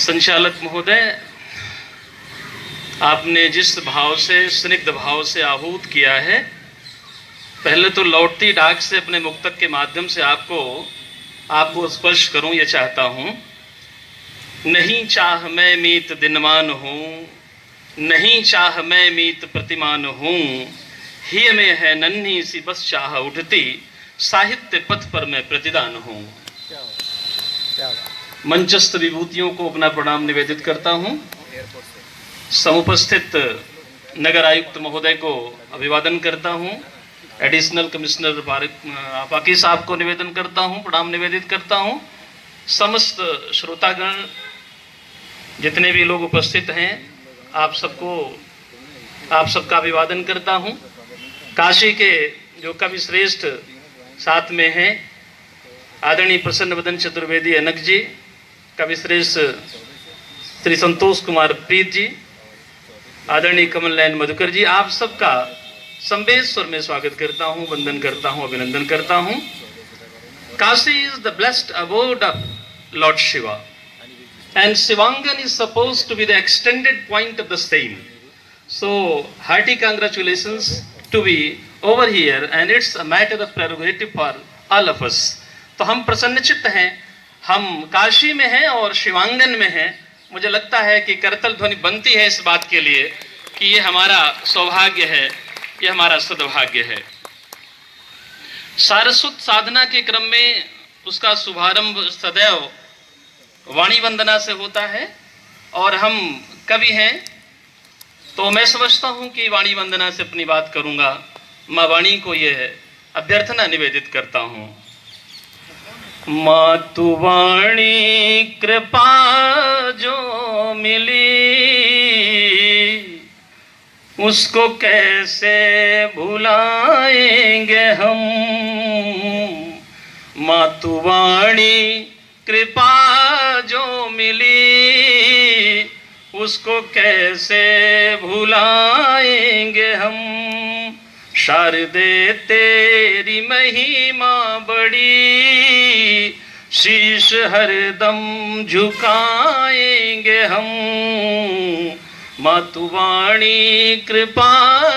संचालक महोदय, आपने जिस भाव से, स्निग्ध भाव से आहूत किया है, पहले तो लौटती डाक से अपने मुक्तक के माध्यम से आपको स्पर्श करूं ये चाहता हूं। नहीं चाह मैं मीत दिनमान हूं, नहीं चाह मैं मीत प्रतिमान हूं, ही में है नन्ही सी बस चाह उठती, साहित्य पथ पर मैं प्रतिदान हूं। मंचस्थ विभूतियों को अपना प्रणाम निवेदित करता हूं। समुपस्थित नगर आयुक्त महोदय को अभिवादन करता हूं। एडिशनल कमिश्नर पाकी साहब को निवेदन करता हूं, प्रणाम निवेदित करता हूं। समस्त श्रोतागण, जितने भी लोग उपस्थित हैं, आप सबका अभिवादन करता हूं। काशी के जो कवि श्रेष्ठ साथ में हैं, आदरणीय प्रसन्न वदन चतुर्वेदी अनक जी, कवि श्रेष्ठ श्री संतोष कुमार प्रीत जी, आदरणीय कमल नयन मधुकर जी, आप सबका संवेश्वर में स्वागत करता हूं, वंदन करता हूं, अभिनंदन करता हूं। Kashi is the blessed abode of Lord Shiva, and Shivangan is supposed to be the extended point of the same. So, hearty congratulations to be over here, and it's a matter of prerogative for all of us. तो हम प्रसन्नचित्त हैं, हम काशी में हैं और शिवांगन में हैं। मुझे लगता है कि करतल ध्वनि बनती है इस बात के लिए कि ये हमारा सौभाग्य है, ये हमारा सद्भाग्य है। सारस्वत साधना के क्रम में उसका शुभारंभ सदैव वाणी वंदना से होता है, और हम कवि हैं तो मैं समझता हूं कि वाणी वंदना से अपनी बात करूंगा। माँ वाणी को यह अभ्यर्थना निवेदित करता हूं। मातु वाणी कृपा जो मिली, उसको कैसे भुलाएंगे हम। मातु वाणी कृपा जो मिली, उसको कैसे भुलाएंगे हम। शारदे तेरी महिमा बड़ी, शीश हरदम झुकाएंगे हम। मातु वाणी कृपा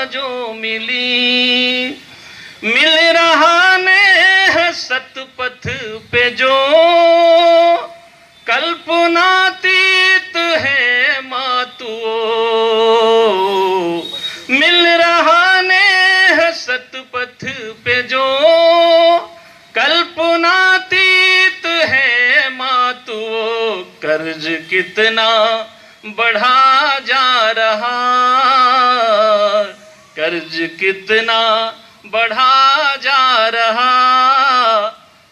जो मिली, मिल रहा नेह सतपथ पे जो, कल्पनातीत है मातुओ। मिल रहा नेह सतपथ पे जो, कल्पनातीत है मातुओ। कर्ज कितना बढ़ा जा रहा, कर्ज कितना बढ़ा जा रहा,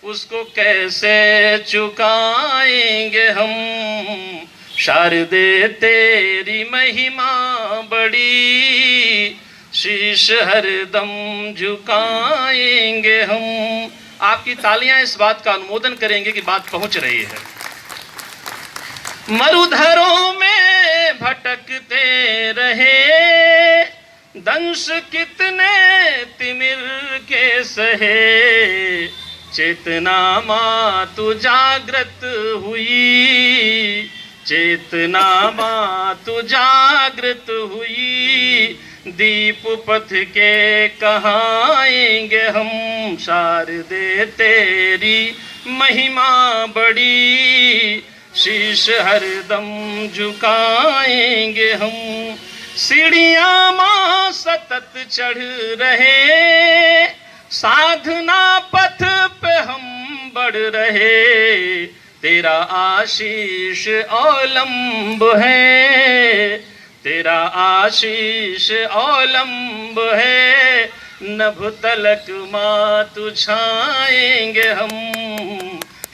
उसको कैसे चुकाएंगे हम। शारदे तेरी महिमा बड़ी, शीश हरदम झुकाएंगे हम। आपकी तालियां इस बात का अनुमोदन करेंगे कि बात पहुंच रही है। मरुधरों में भटकते रहे, दंश कितने तिमिर के सहे। चेतना मातु जागृत हुई, चेतना मातु जागृत हुई। दीप पथ के कहाएंगे हम। शारदे तेरी महिमा बड़ी, शीश हरदम झुकाएंगे हम। सीढ़ियां मां सतत चढ़ रहे, साधना पथ पे हम बढ़ रहे। तेरा आशीष अवलंब है, तेरा आशीष अवलंब है। नभ तलक मातु छाएंगे हम।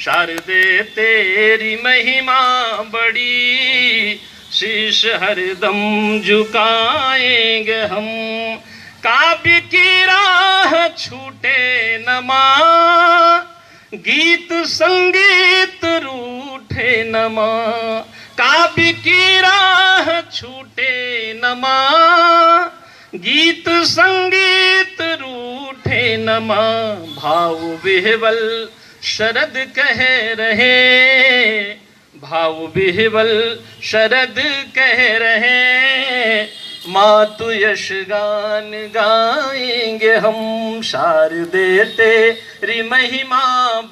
शारदे तेरी महिमा बड़ी, शीश हरदम झुकाएंगे हम। काव्य की राह छूटे न मां, गीत संगीत रूठे न मां। काव्य की राह छूटे न मां, गीत संगीत रूठे न मां। भाव विह्वल शरद कह रहे, भाव विह्वल शरद कह रहे, मातु यश गान गाएंगे हम। शारदे तेरी महिमा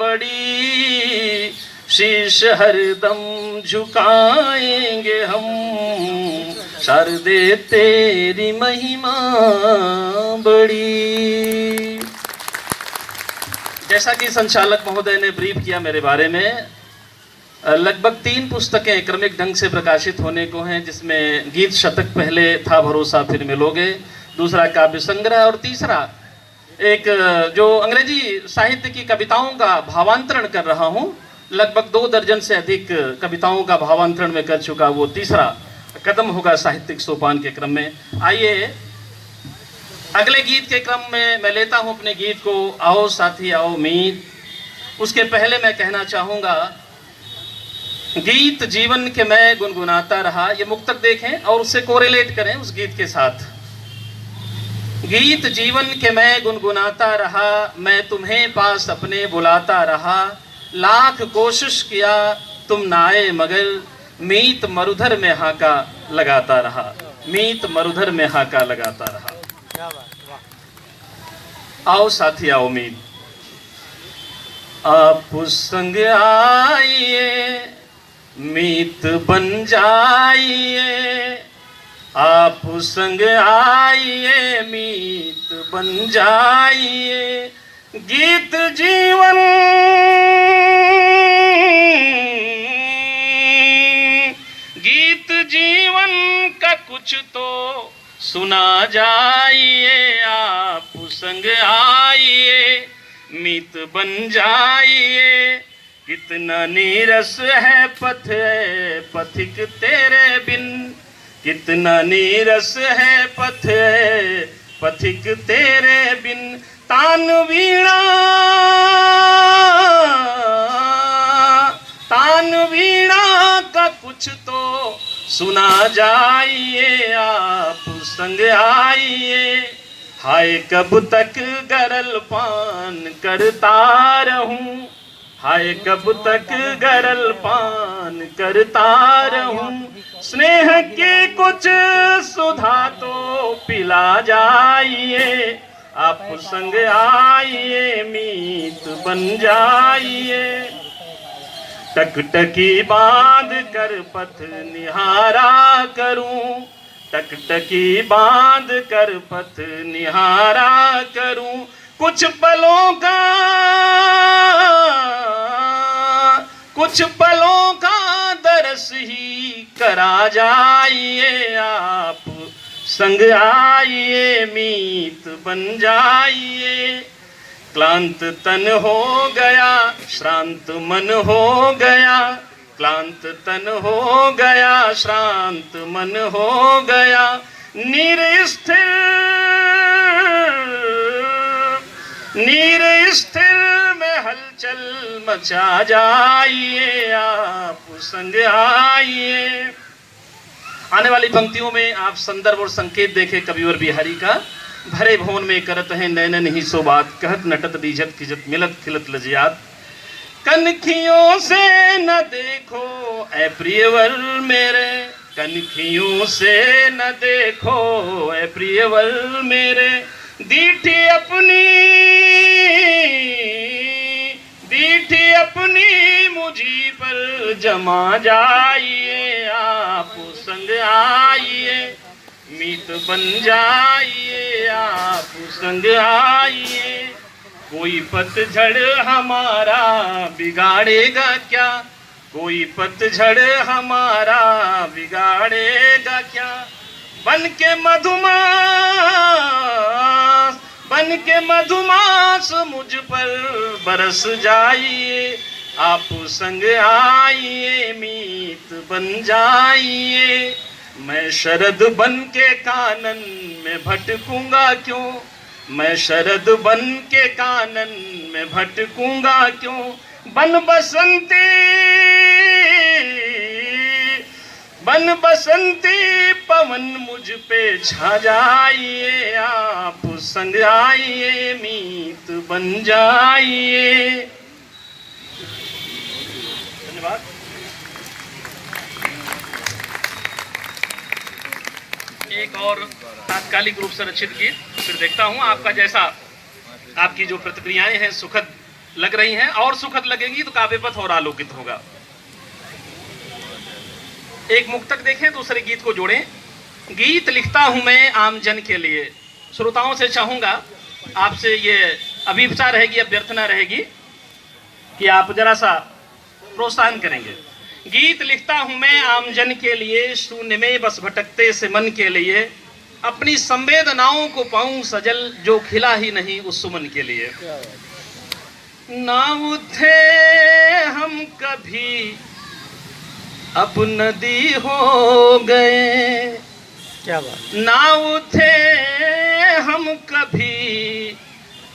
बड़ी, शीश हरदम झुकाएंगे हम। शारदे तेरी महिमा बड़ी। जैसा कि संचालक महोदय ने ब्रीफ किया मेरे बारे में, लगभग 3 पुस्तकें क्रमिक ढंग से प्रकाशित होने को हैं, जिसमें गीत शतक पहले था भरोसा फिर मिलोगे, दूसरा काव्य संग्रह, और तीसरा एक जो अंग्रेजी साहित्य की कविताओं का भावांतरण कर रहा हूं। लगभग 2 दर्जन से अधिक कविताओं का भावांतरण में कर चुका, वो तीसरा कदम होगा साहित्यिक सोपान के क्रम में। आइए अगले गीत के क्रम में मैं लेता हूं अपने गीत को, आओ साथी आओ मीत। उसके पहले मैं कहना चाहूंगा, गीत जीवन के मैं गुनगुनाता रहा, ये मुक्तक देखें और उससे कोरिलेट करें उस गीत के साथ। गीत जीवन के मैं गुनगुनाता रहा, मैं तुम्हें पास अपने बुलाता रहा। लाख कोशिश किया तुम ना आए मगर, मीत मरुधर में हाका लगाता रहा। मीत मरुधर में हाका लगाता रहा। आओ साथी आओ मीत। आप संग आइए मीत बन जाइए, आप संग आइए मीत बन जाइए। गीत जीवन का कुछ तो सुना जाइए, आप संग आइए मीत बन जाइए। कितना नीरस है पथ पथिक तेरे बिन, कितना नीरस है पथ पथिक तेरे बिन। तान वीणा का कुछ तो सुना जाइए, आप संग आइए। हाय कब तक गरल पान करता रहूं, हाय कब तक गरल पान करता रहूं। स्नेह की कुछ सुधा तो पिला जाइए, आप संग आइए मीत बन जाइए। टकटकी बांध कर पथ निहारा करूं, टकटकी बांध कर पथ निहारा करूं। कुछ पलों का दरस ही करा जाइए, आप संग आइए मीत बन जाइए। क्लांत तन हो गया श्रांत मन हो गया, क्लांत तन हो गया श्रांत मन हो गया। नीर स्थिर में हलचल मचा जाइए, आप संग आइए। आने वाली पंक्तियों में आप संदर्भ और संकेत देखें कविवर बिहारी का। भरे भवन में करत हैं नैनन ही सो बात, कहत नटत दीजत खिजत मिलत खिलत लजियात। कनखियों से न देखो ऐ प्रियवर मेरे, कनखियों से न देखो ऐ प्रियवर मेरे। दीठी अपनी मुझी पर जमा जाइए, आप संग आइए मीत बन जाइए, आप संग आइए। कोई पतझड़ हमारा बिगाड़ेगा क्या, कोई पतझड़ हमारा बिगाड़ेगा क्या। बन के मधुमास मुझ पर बरस जाइए, आप संग आइए मीत बन जाइए। मैं शरद बन के कानन में भटकूंगा क्यों, मैं शरद बन के कानन में भटकूंगा क्यों। बन बसंती पवन मुझ पे छा जाइए, आप संग आइए मीत बन जाइए। धन्यवाद। एक और तात्कालिक रूप से रचित गीत फिर देखता हूँ आपका जैसा आपकी जो प्रतिक्रियाएं हैं सुखद लग रही हैं और सुखद लगेंगी तो काव्य पथ और आलोकित होगा। एक मुक्तक देखें दूसरे गीत को जोड़ें। गीत लिखता हूं मैं आम जन के लिए। श्रोताओं से चाहूंगा आपसे ये अभिप्सा रहेगी, अभ्यर्थना रहेगी कि आप जरा सा प्रोत्साहन करेंगे। गीत लिखता हूं मैं आम जन के लिए, शून्य में बस भटकते से मन के लिए, अपनी संवेदनाओं को पाऊं सजल जो खिला ही नहीं उस सुमन के लिए। ना उठे हम कभी अब नदी हो गए, क्या बात। ना उठे हम कभी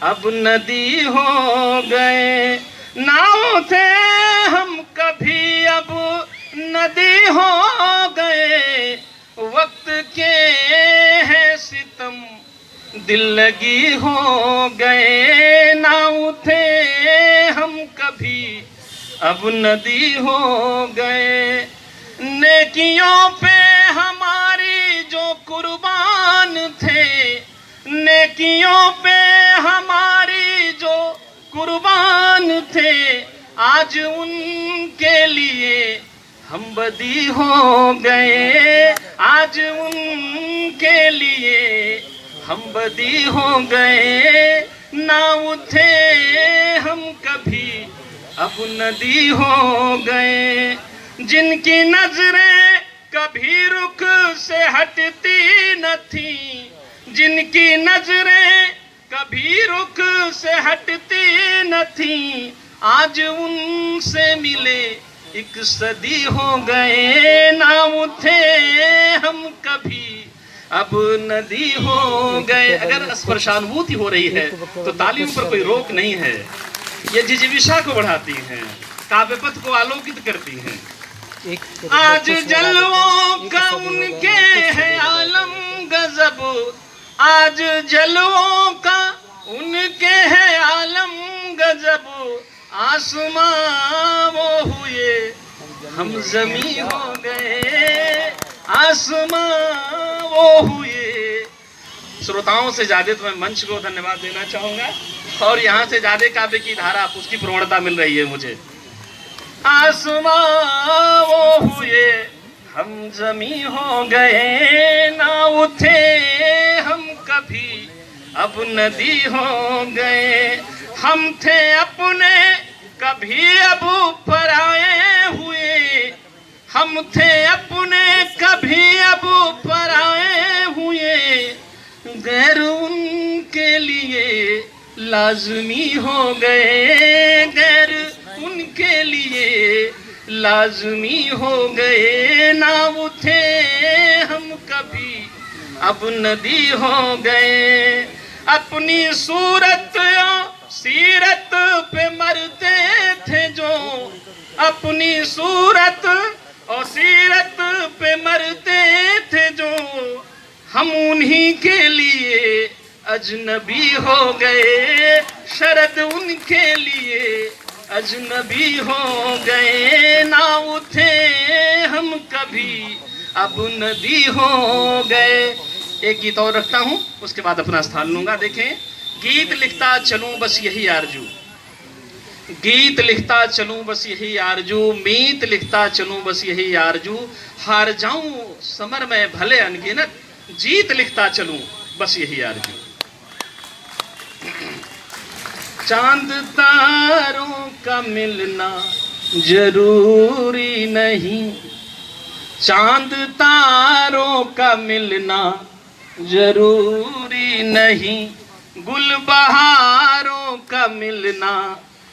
अब नदी हो गए, ना उठे हम कभी अब नदी हो गए, वक्त के है सितम दिल लगी हो गए, ना उठे हम कभी अब नदी हो गए। नेकियों पे हमारी जो कुर्बान थे, नेकियों पे हमारी जो कुर्बान थे, आज उनके लिए हम बदी हो गए, आज उनके लिए हम बदी हो गए। ना उठे हम कभी अब नदी हो गए, जिनकी नजरें कभी रुख से हटती न थी, जिनकी नजरें कभी रुख से हटती न थी, आज उनसे मिले एक सदी हो गए। ना उठे हम कभी अब नदी हो गए। अगर स्पर्शानुभूति हो रही है तो तालियों पर कोई रोक नहीं है, ये जिजीविषा को बढ़ाती हैं, काव्य पथ को आलोकित करती हैं। आज जलवों का उनके है आलम गजब, आज जलवों का उनके है आलम गजब, आसमां वो हुए हम जमी हो गए, आसमां वो हुए। श्रोताओं से ज्यादा तो मैं मंच को धन्यवाद देना चाहूंगा और यहाँ से ज्यादा काव्य की धारा उसकी प्रवणता मिल रही है मुझे। आसमां वो हुए हम जमी हो गए, ना उठे हम कभी अब नदी हो गए। हम थे अपने कभी अब पराए हुए, हम थे अपने कभी अब पराए हुए, गैर उनके लिए लाजमी हो गए, गैर उनके लिए लाजमी हो गए। ना उठे हम कभी अब नदी हो गए, अपनी सूरत सीरत पे मरते थे जो, अपनी सूरत और सीरत पे मरते थे जो, हम उन्हीं के लिए अजनबी हो गए, शरद उनके लिए अजनबी हो गए। ना उठे हम कभी अब नदी हो गए। एक गीत और रखता हूं उसके बाद अपना स्थान लूंगा। देखें, गीत लिखता चलूं बस यही आरजू, गीत लिखता चलूं बस यही आरजू, मीत लिखता चलूं बस यही आरजू, हार जाऊं समर में भले अनगिनत, जीत लिखता चलूं बस यही आरजू। चांद तारों का मिलना जरूरी नहीं, चांद तारों का मिलना जरूरी नहीं, गुल बहारों का मिलना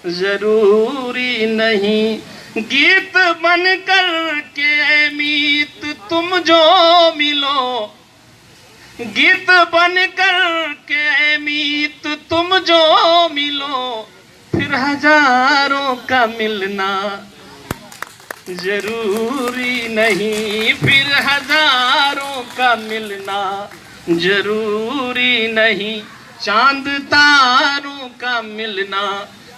जरूरी नहीं, गीत बन कर के मीत तुम जो मिलो, गीत बन कर के मीत तुम जो मिलो, फिर हजारों का मिलना जरूरी नहीं, फिर हजारों का मिलना जरूरी नहीं, चांद तारों का मिलना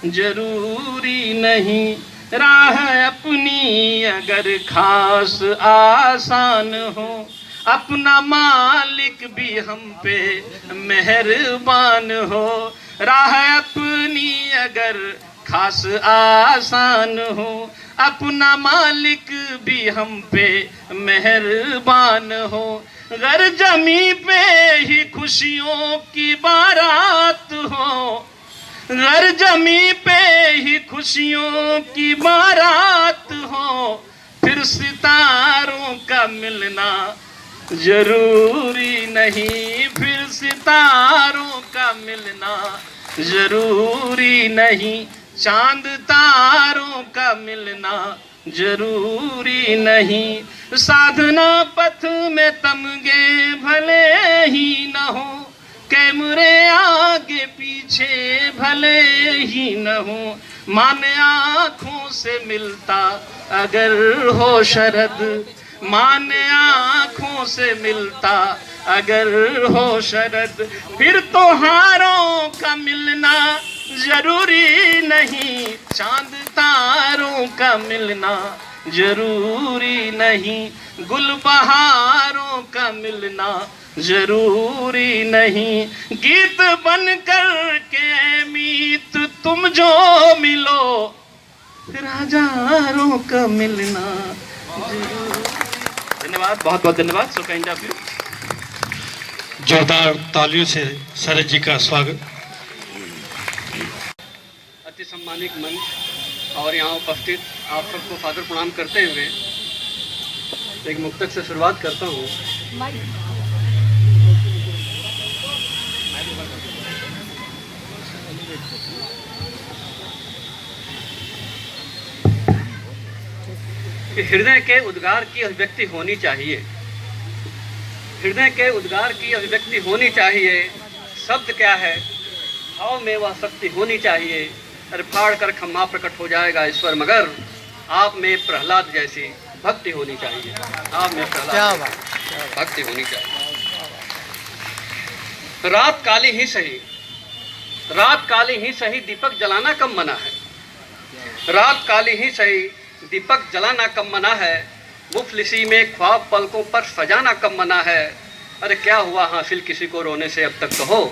जरूरी नहीं, राह अपनी अगर खास आसान हो, अपना मालिक भी हम पे मेहरबान हो। राह अपनी अगर खास आसान हो, अपना मालिक भी हम पे मेहरबान हो। घर जमी पे ही खुशियों की बारात हो, घर जमी पे ही खुशियों की बारात हो। फिर सितारों का मिलना जरूरी नहीं, फिर सितारों का मिलना जरूरी नहीं, चांद तारों का मिलना जरूरी नहीं। साधना पथ में तमगे भले ही न हो, कैमरे आगे पीछे भले ही न हो। माने आँखों से मिलता अगर हो शरद, माने आँखों से मिलता अगर हो शरद। फिर तो हारों का मिलना जरूरी नहीं, चांद तारों का मिलना जरूरी नहीं, गुलबहारों का मिलना जरूरी नहीं। गीत बन कर के मीत तुम जो मिलो, फिर हजारों का मिलना जरूरी। धन्यवाद, बहुत बहुत धन्यवाद। So kind of you. जोरदार तालियों से शरद जी का स्वागत। अति सम्मानित मंच और यहाँ उपस्थित आप सबको सादर प्रणाम करते हुए एक मुक्तक से शुरुआत करता हूँ। कि हृदय के उद्गार की अभिव्यक्ति होनी चाहिए, हृदय के उद्गार की अभिव्यक्ति होनी चाहिए। शब्द क्या है, भाव में वह शक्ति होनी चाहिए। अरे फाड़ कर खम्मा प्रकट हो जाएगा ईश्वर, मगर आप में प्रहलाद जैसी भक्ति होनी चाहिए। आप में प्रहलाद भक्ति होनी चाहिए। रात काली ही सही, रात काली ही सही, दीपक जलाना कम मना है। रात काली ही सही, दीपक जलाना कम मना है। मुफलिसी में ख्वाब पलकों पर सजाना कम मना है। अरे क्या हुआ हासिल किसी को रोने से अब तक कहो,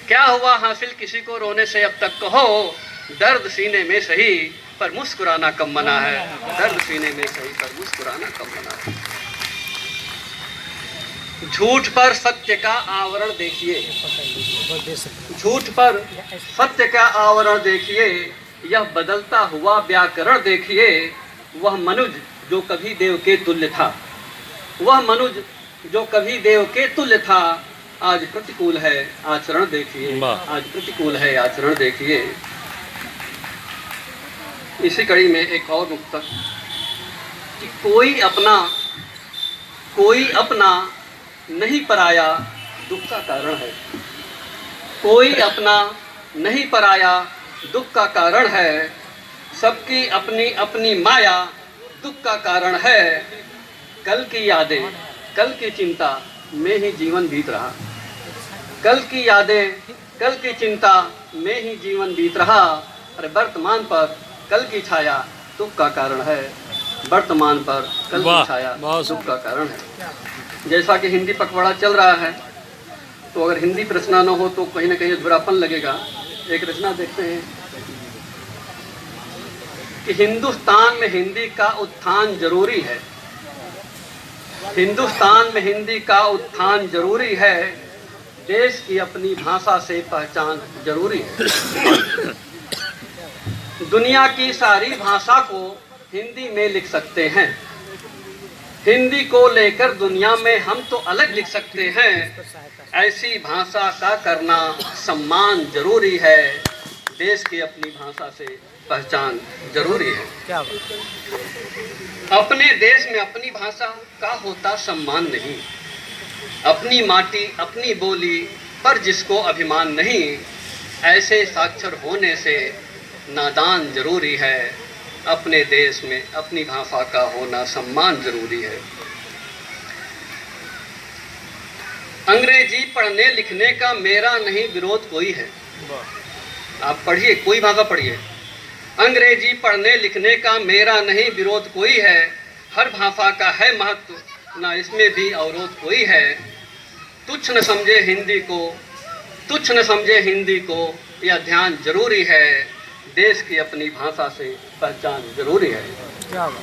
क्या हुआ हासिल किसी को रोने से अब तक कहो। दर्द सीने में सही पर मुस्कुराना कम मना है, दर्द सीने में सही पर मुस्कुराना कम मना है। झूठ पर सत्य का आवरण देखिए, झूठ पर सत्य का आवरण देखिए। यह बदलता हुआ व्याकरण देखिए। वह मनुज जो कभी देव के तुल्य था, वह मनुज जो कभी देव के तुल्य था, आज प्रतिकूल है आचरण देखिए, आज प्रतिकूल है आचरण देखिए। इसी कड़ी में एक और मुक्तक कि कोई अपना नहीं पराया दुख का कारण है, कोई अपना नहीं पराया दुख का कारण है। सबकी अपनी अपनी माया दुख का कारण है। कल की यादें कल की चिंता में ही जीवन बीत रहा, कल की यादें कल की चिंता में ही जीवन बीत रहा। अरे वर्तमान पर कल की छाया दुख का कारण है, वर्तमान पर कल की छाया दुख का कारण है। जैसा कि हिंदी पखवाड़ा चल रहा है, तो अगर हिंदी की रचना न हो तो कहीं ना कहीं अधूरापन लगेगा। एक रचना देखते हैं कि हिंदुस्तान में हिंदी का उत्थान जरूरी है, हिंदुस्तान में हिंदी का उत्थान जरूरी है। देश की अपनी भाषा से पहचान जरूरी है। दुनिया की सारी भाषा को हिंदी में लिख सकते हैं, हिंदी को लेकर दुनिया में हम तो अलग लिख सकते हैं। ऐसी भाषा का करना सम्मान जरूरी है। देश की अपनी भाषा से पहचान जरूरी है। क्या अपने देश में अपनी भाषा का होता सम्मान नहीं, अपनी माटी अपनी बोली पर जिसको अभिमान नहीं। ऐसे साक्षर होने से नादान जरूरी है। अपने देश में अपनी भाषा का होना सम्मान जरूरी है। अंग्रेजी पढ़ने लिखने का मेरा नहीं विरोध कोई है। आप पढ़िए, कोई भाषा पढ़िए। अंग्रेजी पढ़ने लिखने का मेरा नहीं विरोध कोई है। हर भाषा का है महत्व, ना इसमें भी अवरोध कोई है। तुच्छ न समझे हिंदी को, तुच्छ न समझे हिंदी को, यह ध्यान जरूरी है। देश की अपनी भाषा से पहचान जरूरी है।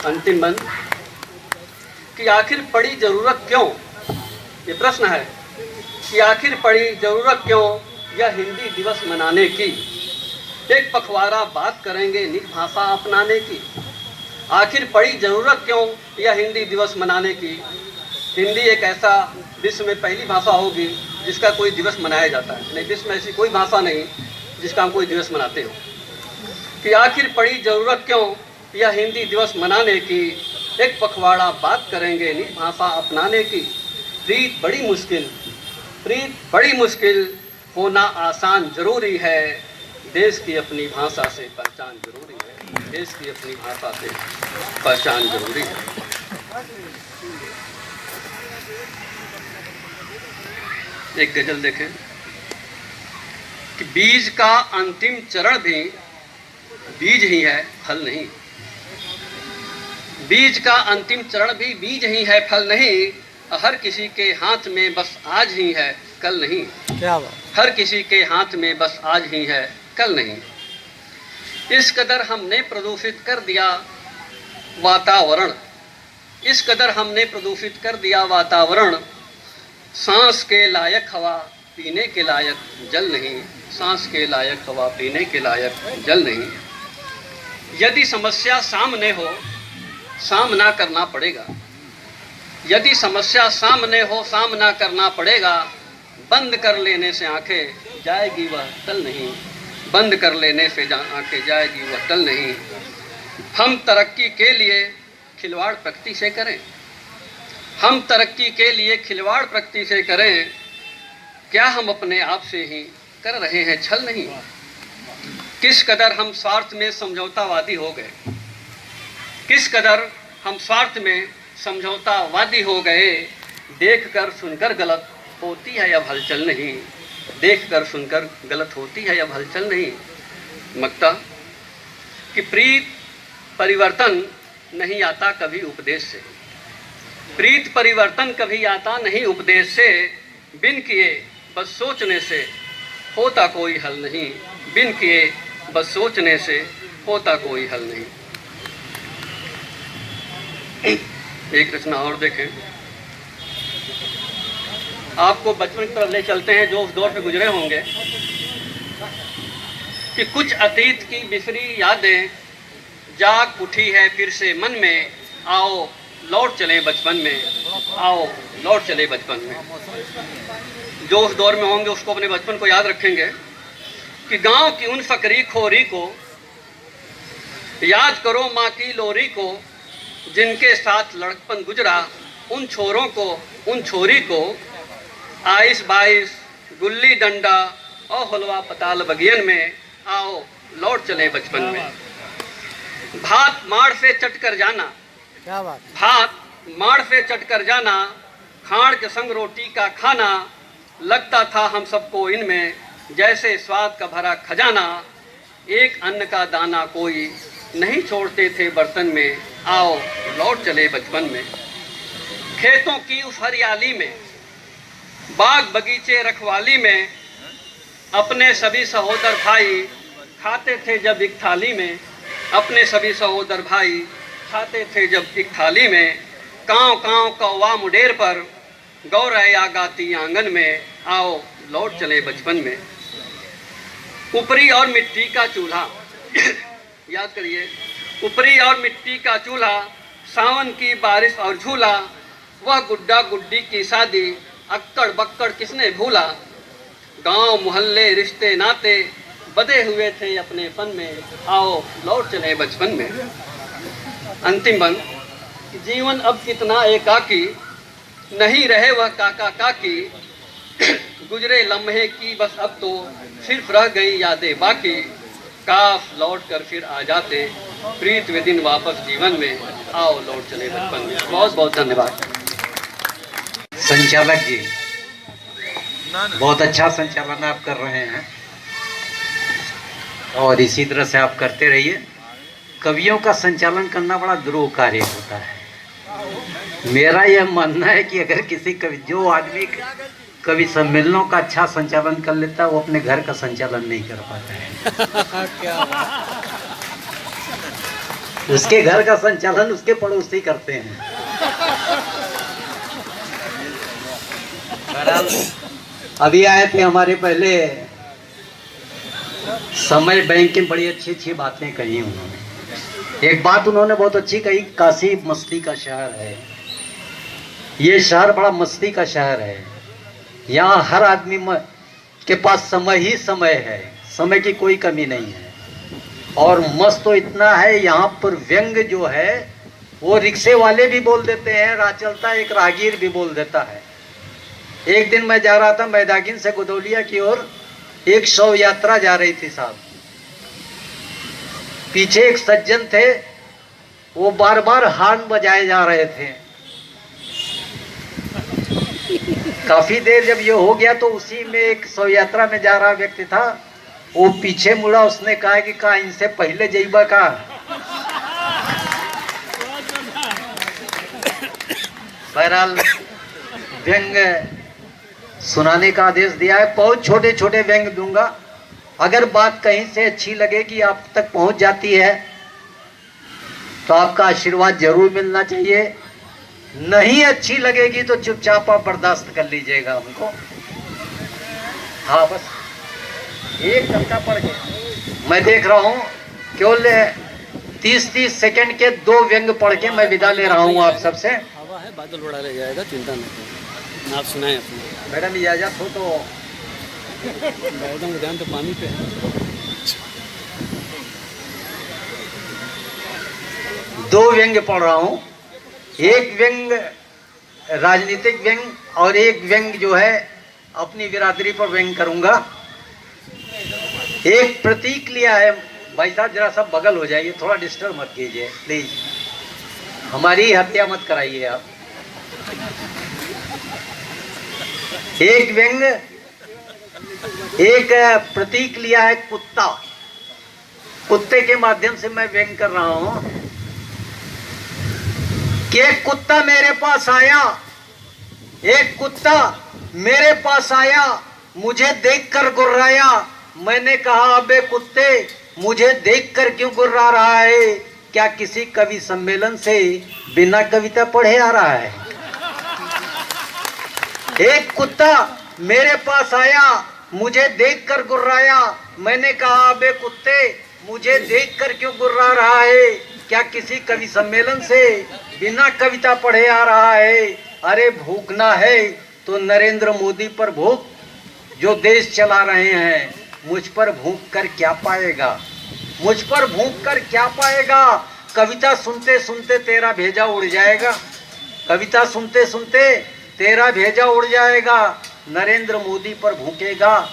अंतिम बंद कि आखिर पड़ी जरूरत क्यों, ये प्रश्न है कि आखिर पड़ी जरूरत क्यों यह हिंदी दिवस मनाने की। एक पखवाड़ा बात करेंगे निज भाषा अपनाने की। आखिर पड़ी जरूरत क्यों यह हिंदी दिवस मनाने की। हिंदी एक ऐसा विश्व में पहली भाषा होगी जिसका कोई दिवस मनाया जाता है। नहीं, विश्व में ऐसी कोई भाषा नहीं जिसका हम कोई दिवस मनाते हो। कि आखिर पड़ी जरूरत क्यों यह हिंदी दिवस मनाने की। एक पखवाड़ा बात करेंगे निज भाषा अपनाने की। प्रीत बड़ी मुश्किल होना आसान जरूरी है। देश की अपनी भाषा से पहचान जरूरी है। देश की अपनी भाषा से पहचान जरूरी है। एक गजल देखें कि बीज का अंतिम चरण भी बीज ही है, फल नहीं। बीज का अंतिम चरण भी बीज ही है, फल नहीं। हर किसी के हाथ में बस आज ही है, कल नहीं। क्या बात। हर किसी के हाथ में बस आज ही है, कल नहीं। इस कदर हमने प्रदूषित कर दिया वातावरण, इस कदर हमने प्रदूषित कर दिया वातावरण। सांस के लायक हवा पीने के लायक जल नहीं। सांस के लायक हवा पीने के लायक जल नहीं। यदि समस्या सामने हो, सामना करना पड़ेगा। यदि समस्या सामने हो, सामना करना पड़ेगा। बंद कर लेने से आंखें जाएगी वह टल नहीं। बंद कर लेने से आंखें जाएगी वह टल नहीं। हम तरक्की के लिए खिलवाड़ प्रकृति से करें। हम तरक्की के लिए खिलवाड़ प्रकृति से करें। क्या हम अपने आप से ही कर रहे हैं छल नहीं। किस कदर हम स्वार्थ में समझौतावादी हो गए। किस कदर हम स्वार्थ में समझौतावादी हो गए। देख कर सुनकर गलत होती है अब हलचल नहीं। देख कर सुनकर गलत होती है अब हलचल नहीं। मक्ता कि प्रीत परिवर्तन नहीं आता कभी उपदेश से। प्रीत परिवर्तन कभी आता नहीं उपदेश से। बिन किए बस सोचने से होता कोई हल नहीं। बिन किए बस सोचने से होता कोई हल नहीं। एक रचना और देखें। आपको बचपन की तरफ ले चलते हैं जो उस दौर पे गुजरे होंगे कि कुछ अतीत की बिखरी यादें जाग उठी है फिर से मन में। आओ लौट चले बचपन में। आओ लौट चले बचपन में। जो उस दौर में होंगे उसको अपने बचपन को याद रखेंगे कि गांव की उन फकरी खोरी को याद करो, माँ की लोरी को जिनके साथ लड़कपन गुजरा। उन छोरों को, उन छोरी को आइस बाइस गुल्ली डंडा और हलवा पताल बगियन में। आओ लौट चले बचपन में। भात माड़ से चट कर जाना। क्या बात। भात माड़ से चट कर जाना। खाड़ के संग रोटी का खाना। लगता था हम सबको इनमें जैसे स्वाद का भरा खजाना। एक अन्न का दाना कोई नहीं छोड़ते थे बर्तन में। आओ लौट चले बचपन में। खेतों की उस हरियाली में, बाग बगीचे रखवाली में अपने सभी सहोदर भाई खाते थे जब एक थाली में। अपने सभी सहोदर भाई खाते थे जब एक थाली में। काँव काँव कौवा मुडेर पर गौरैया गाती आंगन में। आओ लौट चले बचपन में। ऊपरी और मिट्टी का चूल्हा याद करिए। ऊपरी और मिट्टी का चूल्हा, सावन की बारिश और झूला। वह गुड्डा गुड्डी की शादी, अक्कड़ बक्कड़ किसने भूला। गांव मोहल्ले रिश्ते नाते बधे हुए थे अपने फन में। आओ लौट चले बचपन में। अंतिम बंद। जीवन अब कितना एकाकी, नहीं रहे वह काका काकी। गुजरे लम्हे की बस अब तो सिर्फ रह गई यादें बाकी। काश लौट कर फिर आ जाते प्रीत वे दिन वापस जीवन में। आओ लौट चले बचपन में। बहुत बहुत धन्यवाद। संचालक जी, बहुत अच्छा संचालन आप कर रहे हैं और इसी तरह से आप करते रहिए। कवियों का संचालन करना बड़ा दुरूह कार्य होता है। मेरा यह मानना है कि अगर किसी कवि जो आदमी कवि सम्मेलनों का अच्छा संचालन कर लेता है वो अपने घर का संचालन नहीं कर पाता है। उसके घर का संचालन उसके पड़ोसी करते हैं। अभी आए थे हमारे पहले, समय बैंक की बड़ी अच्छी अच्छी बातें कही उन्होंने। एक बात उन्होंने बहुत अच्छी कही, काशी मस्ती का शहर है। ये शहर बड़ा मस्ती का शहर है। यहाँ हर आदमी के पास समय ही समय है, समय की कोई कमी नहीं है। और मस्त तो इतना है यहाँ पर, व्यंग जो है वो रिक्शे वाले भी बोल देते हैं, राह चलता एक राहगीर भी बोल देता है। एक दिन मैं जा रहा था मैदागिन से गुदौलिया की ओर, एक शव यात्रा जा रही थी साहब। पीछे एक सज्जन थे, वो बार बार हार्न बजाए जा रहे थे। काफी देर जब ये हो गया तो उसी में एक शव यात्रा में जा रहा व्यक्ति था, वो पीछे मुड़ा, उसने कहा कि कहा इनसे पहले जईबा का। बहरहाल व्यंग सुनाने का आदेश दिया है। बहुत छोटे छोटे व्यंग दूंगा, अगर बात कहीं से अच्छी लगेगी आप तक पहुंच जाती है तो आपका आशीर्वाद जरूर मिलना चाहिए। नहीं अच्छी लगेगी तो चुपचाप आप बर्दाश्त कर लीजिएगा हमको। हाँ बस एक कविता पढ़ के मैं देख रहा हूँ, केवल 30-30 सेकंड के 2 व्यंग पढ़ के मैं विदा ले रहा हूँ आप सबसे। हवा है, बादल बड़ा ले जाएगा, चिंता नहीं करें। आप सुनाएं अपने। मैडम इजाजत हो तो। मैडम का ध्यान तो पानी पे है। 2 व्यंग पढ़ रहा हूँ, एक व्यंग राजनीतिक व्यंग और एक व्यंग जो है अपनी बिरादरी पर व्यंग करूंगा। एक प्रतीक लिया है। भाई साहब जरा सा बगल हो जाइए, थोड़ा डिस्टर्ब मत कीजिए प्लीज, हमारी हत्या मत कराइए आप। एक व्यंग, एक प्रतीक लिया है कुत्ता। कुत्ते के माध्यम से मैं व्यंग कर रहा हूं कि एक कुत्ता मेरे पास आया, एक कुत्ता मेरे पास आया, मुझे देखकर गुर्राया। मैंने कहा अबे कुत्ते मुझे देखकर क्यों गुर्रा रहा है, क्या किसी कवि सम्मेलन से बिना कविता पढ़े आ रहा है। एक कुत्ता मेरे पास आया, मुझे देखकर गुर्राया। मैंने कहा अबे कुत्ते मुझे देखकर क्यों गुर्रा रहा है, क्या किसी कवि सम्मेलन से बिना कविता पढ़े आ रहा है। अरे भूखना है तो नरेंद्र मोदी पर भूख, जो देश चला रहे हैं। मुझ पर भूख कर क्या पाएगा, मुझ पर भूख कर क्या पाएगा। कविता सुनते सुनते तेरा भेजा उड़ जाएगा, कविता सुनते सुनते तेरा भेजा उड़ जाएगा। नरेंद्र मोदी पर भूखेगा,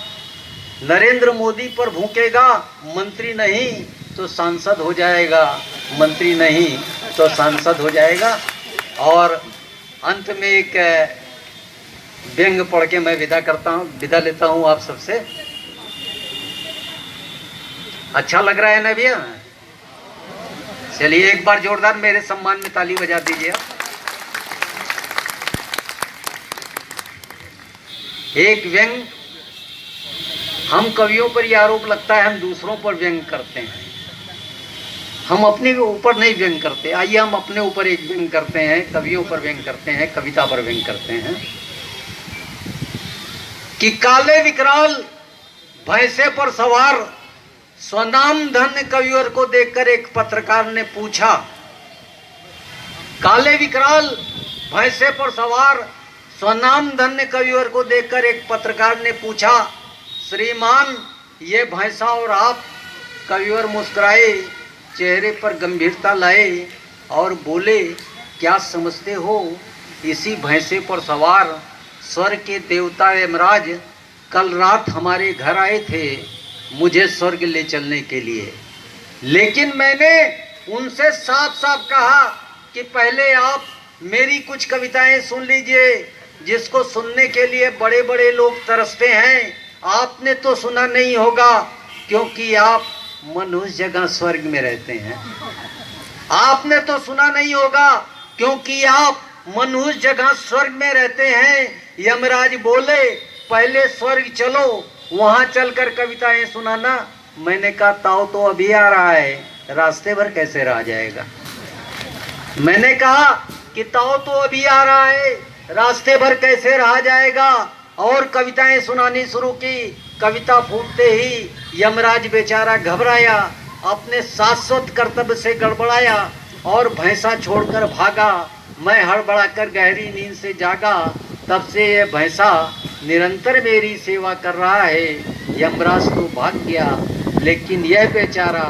नरेंद्र मोदी पर भूखेगा। मंत्री नहीं तो सांसद हो जाएगा, मंत्री नहीं तो सांसद हो जाएगा। और अंत में एक व्यंग पढ़ के मैं विदा लेता हूँ आप सबसे। अच्छा लग रहा है ना भैया? चलिए एक बार जोरदार मेरे सम्मान में ताली बजा दीजिए। एक व्यंग, हम कवियों पर यह आरोप लगता है हम दूसरों पर व्यंग करते हैं, हम अपने ऊपर नहीं व्यंग करते। आइए हम अपने ऊपर एक व्यंग करते हैं, कवियों पर व्यंग करते हैं, कविता पर व्यंग करते हैं। कि काले विकराल भैंसे पर सवार स्वनाम धन्य कविवर को देखकर एक पत्रकार ने पूछा। काले विकराल भैंसे पर सवार स्वनाम धन्य कविवर को देखकर एक पत्रकार ने पूछा, श्रीमान ये भैंसा और आप? कविवर मुस्कुराए, चेहरे पर गंभीरता लाए और बोले, क्या समझते हो, इसी भैंसे पर सवार स्वर्ग के देवता यमराज कल रात हमारे घर आए थे मुझे स्वर्ग ले चलने के लिए। लेकिन मैंने उनसे साफ साफ कहा कि पहले आप मेरी कुछ कविताएं सुन लीजिए, जिसको सुनने के लिए बड़े बड़े लोग तरसते हैं। आपने तो सुना नहीं होगा क्योंकि आप मनुष्य जगह स्वर्ग में रहते हैं। आपने तो सुना नहीं होगा क्योंकि आप मनुष्य जगह स्वर्ग में रहते हैं। यमराज बोले पहले स्वर्ग चलो, वहां चलकर कविताएं सुनाना। मैंने कहा ताऊ तो अभी आ रहा है, रास्ते भर कैसे रह जाएगा। मैंने कहा कि ताऊ तो अभी आ रहा है, रास्ते भर कैसे रह जाएगा। और कविताएं सुनानी शुरू की। कविता फूटते ही यमराज बेचारा घबराया, अपने शाश्वत कर्तव्य से गड़बड़ाया और भैंसा छोड़कर भागा। मैं हड़बड़ाकर गहरी नींद से जागा, तब से ये भैंसा निरंतर मेरी सेवा कर रहा है। यमराज तो भाग गया, लेकिन यह बेचारा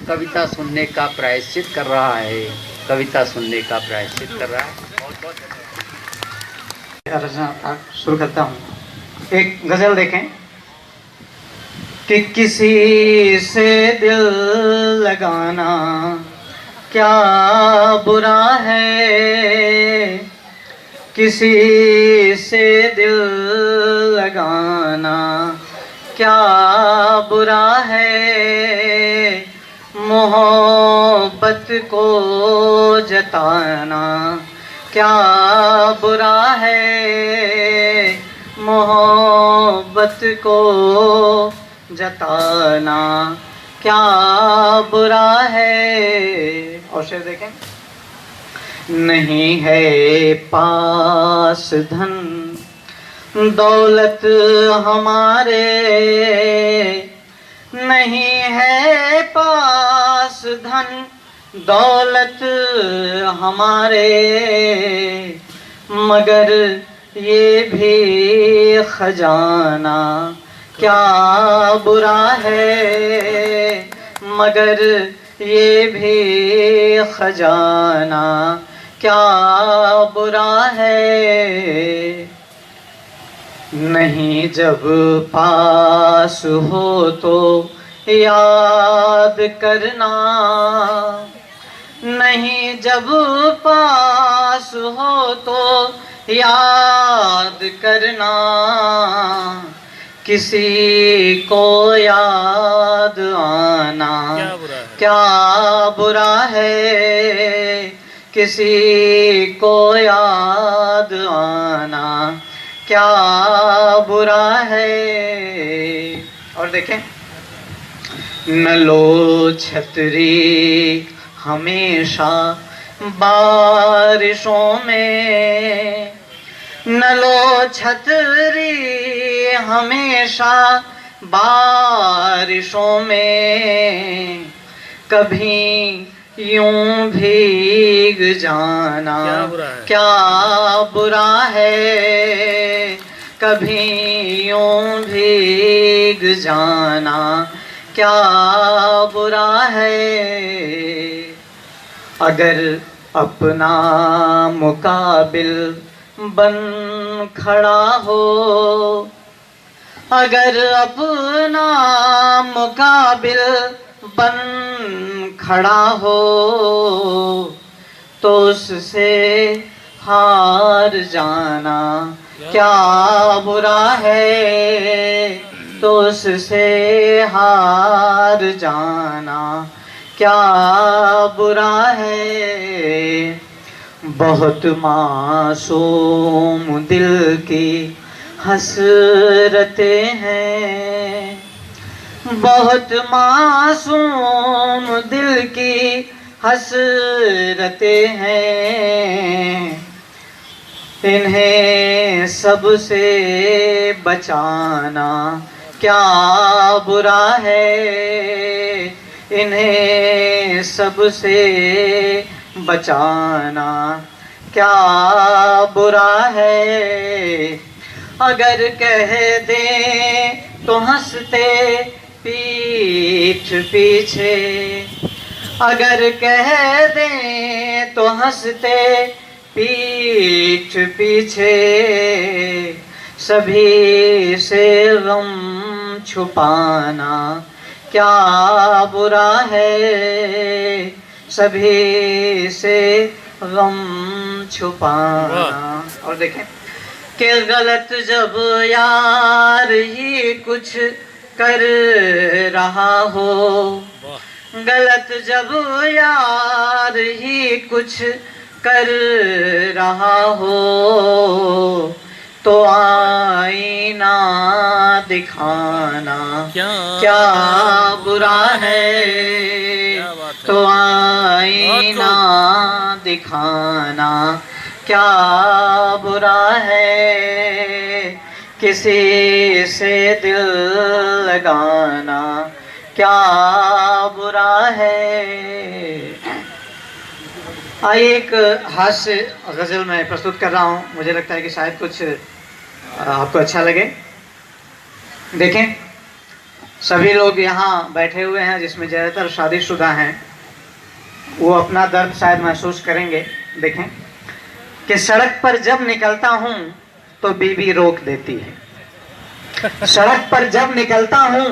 कविता सुनने का प्रायश्चित कर रहा है, कविता सुनने का प्रायश्चित कर रहा है। रचना शुरू करता हूँ। एक गजल देखें कि किसी से दिल लगाना क्या बुरा है, किसी से दिल लगाना क्या बुरा है, मोहब्बत को जताना क्या बुरा है, मोहब्बत को जताना क्या बुरा है। और शेर देखें, नहीं है पास धन दौलत हमारे, नहीं है पास धन दौलत हमारे, मगर ये भी खजाना क्या बुरा है, मगर ये भी खजाना क्या बुरा है। नहीं जब पास हो तो याद करना, नहीं जब पास हो तो याद करना, किसी को याद आना क्या बुरा है, किसी को याद आना क्या बुरा है। और देखें, न लो छतरी हमेशा बारिशों में, न लो छतरी हमेशा बारिशों में, कभी यूं भीग जाना क्या बुरा है, कभी यूं भीग जाना क्या बुरा है। अगर अपना मुकाबिल बन खड़ा हो, अगर अपना मुकाबिल बन खड़ा हो, तो उससे हार जाना क्या बुरा है, तो उससे हार जाना क्या बुरा है। बहुत मासूम दिल की हसरतें हैं, बहुत मासूम दिल की हसरतें हैं, इन्हें सबसे बचाना क्या बुरा है, इन्हें सबसे बचाना क्या बुरा है। अगर कह दें तो हंसते पीठ पीछे, अगर कह दें तो हंसते पीठ पीछे, सभी से गम छुपाना क्या बुरा है, सभी से गम छुपाना। और देखें कि गलत जब यार ही कुछ कर रहा हो, गलत जब यार ही कुछ कर रहा हो तो आईना दिखाना क्या बुरा है, तो आईना दिखाना क्या बुरा है, किसी से दिल लगाना क्या बुरा है। आइए एक हास्य गज़ल मैं प्रस्तुत कर रहा हूँ, मुझे लगता है कि शायद कुछ आपको अच्छा लगे। देखें, सभी लोग यहाँ बैठे हुए हैं जिसमें ज़्यादातर शादीशुदा हैं, वो अपना दर्द शायद महसूस करेंगे। देखें कि सड़क पर जब निकलता हूँ तो बीवी रोक देती है, सड़क पर जब निकलता हूँ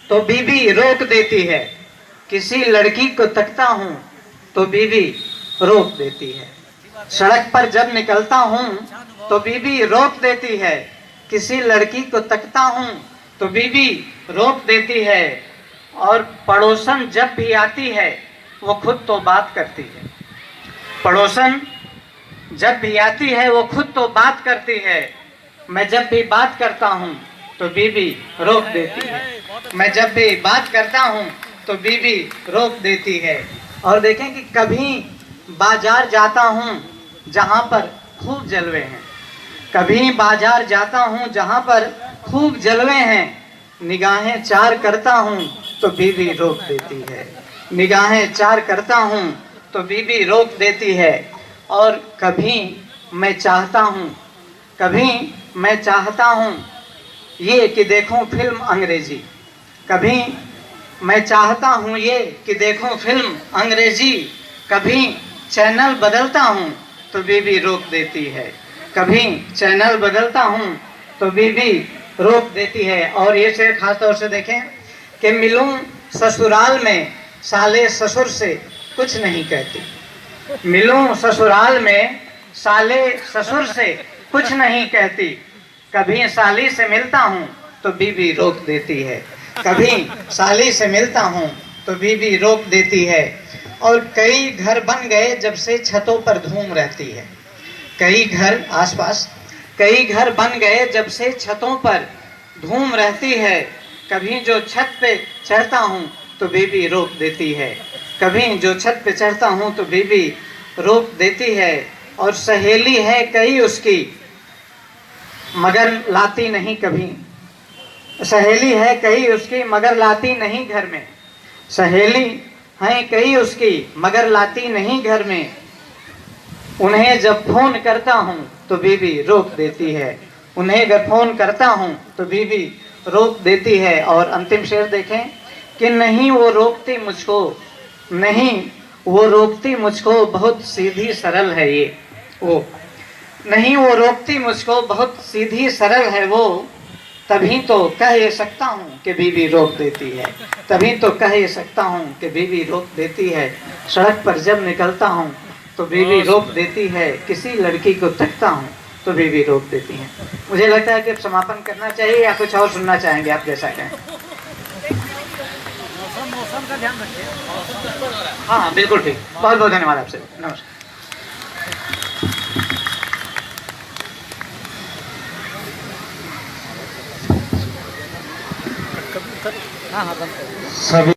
तो बीवी रोक देती है, किसी लड़की को तकता हूँ तो बीवी रोक देती है। सड़क पर जब निकलता हूँ तो बीवी रोक देती है, किसी लड़की को तकता हूँ तो बीवी रोक देती है। और पड़ोसन जब भी आती है वो खुद तो बात करती है, पड़ोसन जब भी आती है वो खुद तो बात करती है, मैं जब भी बात करता हूँ तो बीवी रोक देती है, मैं जब भी बात करता हूँ तो बीवी रोक देती है। और देखें कि कभी बाजार जाता हूँ जहाँ पर खूब जलवे हैं, कभी बाजार जाता हूँ जहाँ पर खूब जलवे हैं, निगाहें चार करता हूँ तो बीवी रोक देती है, निगाहें चार करता हूँ तो बीवी रोक देती है। और कभी मैं चाहता हूँ, कभी मैं चाहता हूँ ये कि देखूं फिल्म अंग्रेजी, कभी मैं चाहता हूँ ये कि देखूं फिल्म अंग्रेजी, कभी चैनल बदलता हूँ तो बीवी रोक देती है, कभी चैनल बदलता हूँ तो बीवी रोक देती है। और ये शेर खास तौर से देखें कि मिलूं ससुराल में साले ससुर से कुछ नहीं कहती, मिलूं ससुराल में साले ससुर से कुछ नहीं कहती, कभी साली से मिलता हूँ तो बीवी रोक देती है, कभी साली से मिलता हूँ तो बीवी रोक देती है। और कई घर बन गए जब से छतों पर धूम रहती है, कई घर आसपास कई घर बन गए जब से छतों पर धूम रहती है, कभी जो छत पे चढ़ता हूँ तो बीवी रोक देती है, कभी जो छत पे चढ़ता हूँ तो बीवी रोक देती है। और सहेली है कई उसकी मगर लाती नहीं कभी, सहेली है कई उसकी मगर लाती नहीं घर में, सहेली है कई उसकी मगर लाती नहीं घर में, उन्हें जब फोन करता हूँ तो बीवी रोक देती है, उन्हें जब फोन करता हूँ तो बीवी रोक देती है। और अंतिम शेर देखें कि नहीं वो रोकती मुझको, नहीं वो रोकती मुझको, बहुत सीधी सरल है ये वो, नहीं वो रोकती मुझको, बहुत सीधी सरल है वो, तभी तो कह सकता हूँ कि बीवी रोक देती है, तभी तो कह सकता हूँ कि बीवी रोक देती है। सड़क पर जब निकलता हूँ तो बीवी रोक देती है, किसी लड़की को तकता हूँ तो बीवी रोक देती है। मुझे लगता है कि अब समापन करना चाहिए या कुछ और सुनना चाहेंगे आप, जैसा कहें। मौसम का ध्यान रखिए। हाँ बिल्कुल ठीक, बहुत बहुत धन्यवाद आपसे, नमस्कार। सभी